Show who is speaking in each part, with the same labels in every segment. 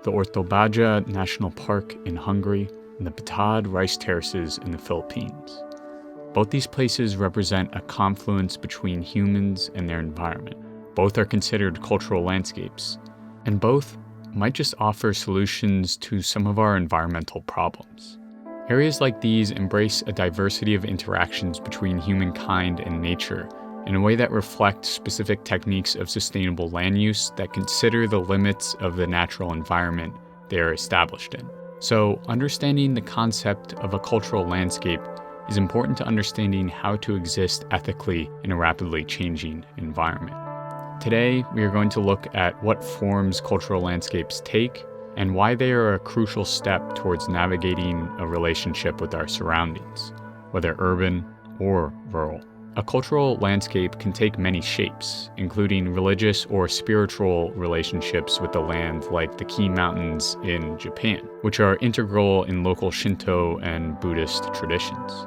Speaker 1: the Ortobaja National Park in Hungary, and the Batad rice terraces in the Philippines. Both these places represent a confluence between humans and their environment. Both are considered cultural landscapes, and both might just offer solutions to some of our environmental problems. Areas like these embrace a diversity of interactions between humankind and nature in a way that reflects specific techniques of sustainable land use that consider the limits of the natural environment they are established in. So, understanding the concept of a cultural landscape is important to understanding how to exist ethically in a rapidly changing environment. Today, we are going to look at what forms cultural landscapes take and why they are a crucial step towards navigating a relationship with our surroundings, whether urban or rural. A cultural landscape can take many shapes, including religious or spiritual relationships with the land, like the Ki Mountains in Japan, which are integral in local Shinto and Buddhist traditions.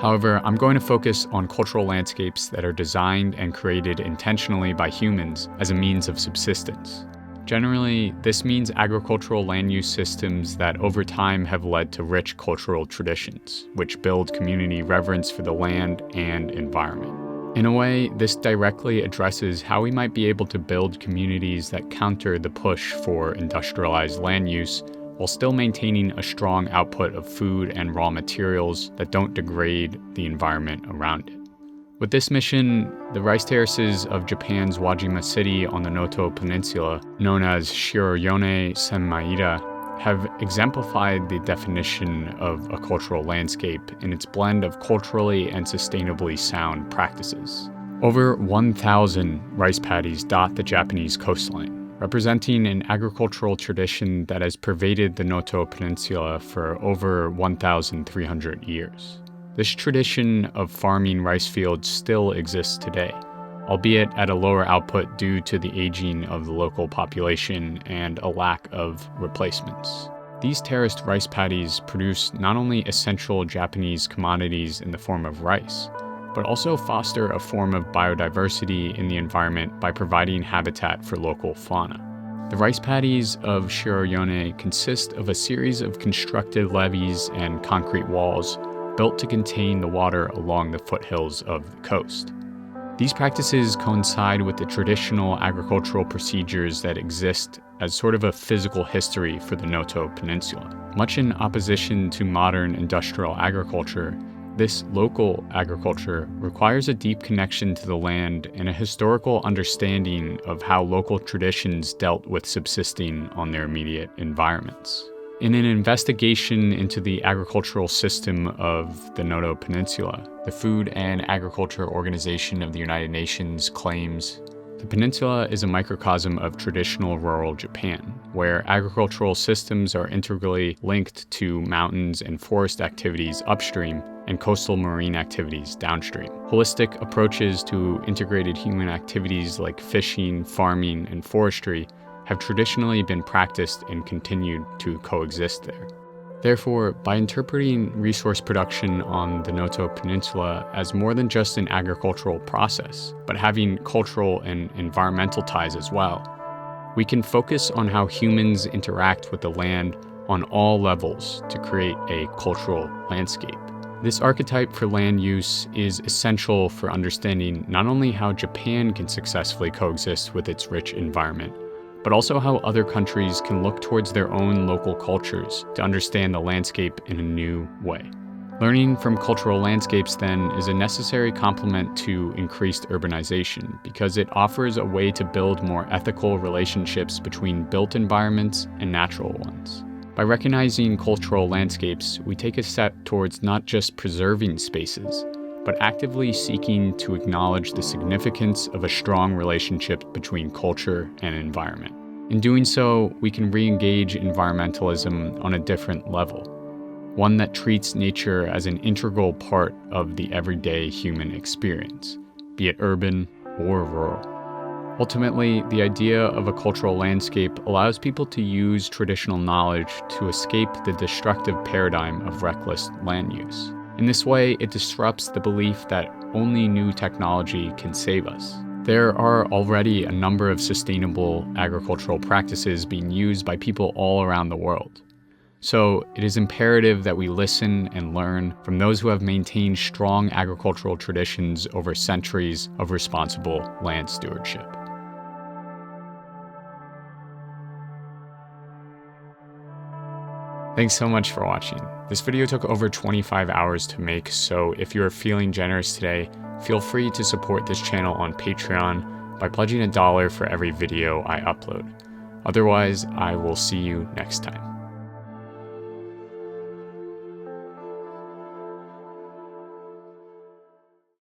Speaker 1: However, I'm going to focus on cultural landscapes that are designed and created intentionally by humans as a means of subsistence. Generally, this means agricultural land use systems that over time have led to rich cultural traditions, which build community reverence for the land and environment. In a way, this directly addresses how we might be able to build communities that counter the push for industrialized land use while still maintaining a strong output of food and raw materials that don't degrade the environment around it. With this mission, the rice terraces of Japan's Wajima City on the Noto Peninsula, known as Shiroyone Senmaira, have exemplified the definition of a cultural landscape in its blend of culturally and sustainably sound practices. Over 1,000 rice paddies dot the Japanese coastline, representing an agricultural tradition that has pervaded the Noto Peninsula for over 1,300 years. This tradition of farming rice fields still exists today, albeit at a lower output due to the aging of the local population and a lack of replacements. These terraced rice paddies produce not only essential Japanese commodities in the form of rice, but also foster a form of biodiversity in the environment by providing habitat for local fauna. The rice paddies of Shiroyone consist of a series of constructed levees and concrete walls built to contain the water along the foothills of the coast. These practices coincide with the traditional agricultural procedures that exist as sort of a physical history for the Noto Peninsula. Much in opposition to modern industrial agriculture, this local agriculture requires a deep connection to the land and a historical understanding of how local traditions dealt with subsisting on their immediate environments. In an investigation into the agricultural system of the Noto Peninsula, the Food and Agriculture Organization of the United Nations claims the peninsula is a microcosm of traditional rural Japan, where agricultural systems are integrally linked to mountains and forest activities upstream and coastal marine activities downstream. Holistic approaches to integrated human activities like fishing, farming, and forestry have traditionally been practiced and continued to coexist there. Therefore, by interpreting resource production on the Noto Peninsula as more than just an agricultural process, but having cultural and environmental ties as well, we can focus on how humans interact with the land on all levels to create a cultural landscape. This archetype for land use is essential for understanding not only how Japan can successfully coexist with its rich environment, but also how other countries can look towards their own local cultures to understand the landscape in a new way. Learning from cultural landscapes, then, is a necessary complement to increased urbanization because it offers a way to build more ethical relationships between built environments and natural ones. By recognizing cultural landscapes, we take a step towards not just preserving spaces, but actively seeking to acknowledge the significance of a strong relationship between culture and environment. In doing so, we can re-engage environmentalism on a different level, one that treats nature as an integral part of the everyday human experience, be it urban or rural. Ultimately, the idea of a cultural landscape allows people to use traditional knowledge to escape the destructive paradigm of reckless land use. In this way, it disrupts the belief that only new technology can save us. There are already a number of sustainable agricultural practices being used by people all around the world. So it is imperative that we listen and learn from those who have maintained strong agricultural traditions over centuries of responsible land stewardship. Thanks so much for watching. This video took over 25 hours to make, so if you're feeling generous today, feel free to support this channel on Patreon by pledging $1 for every video I upload. Otherwise, I will see you next time.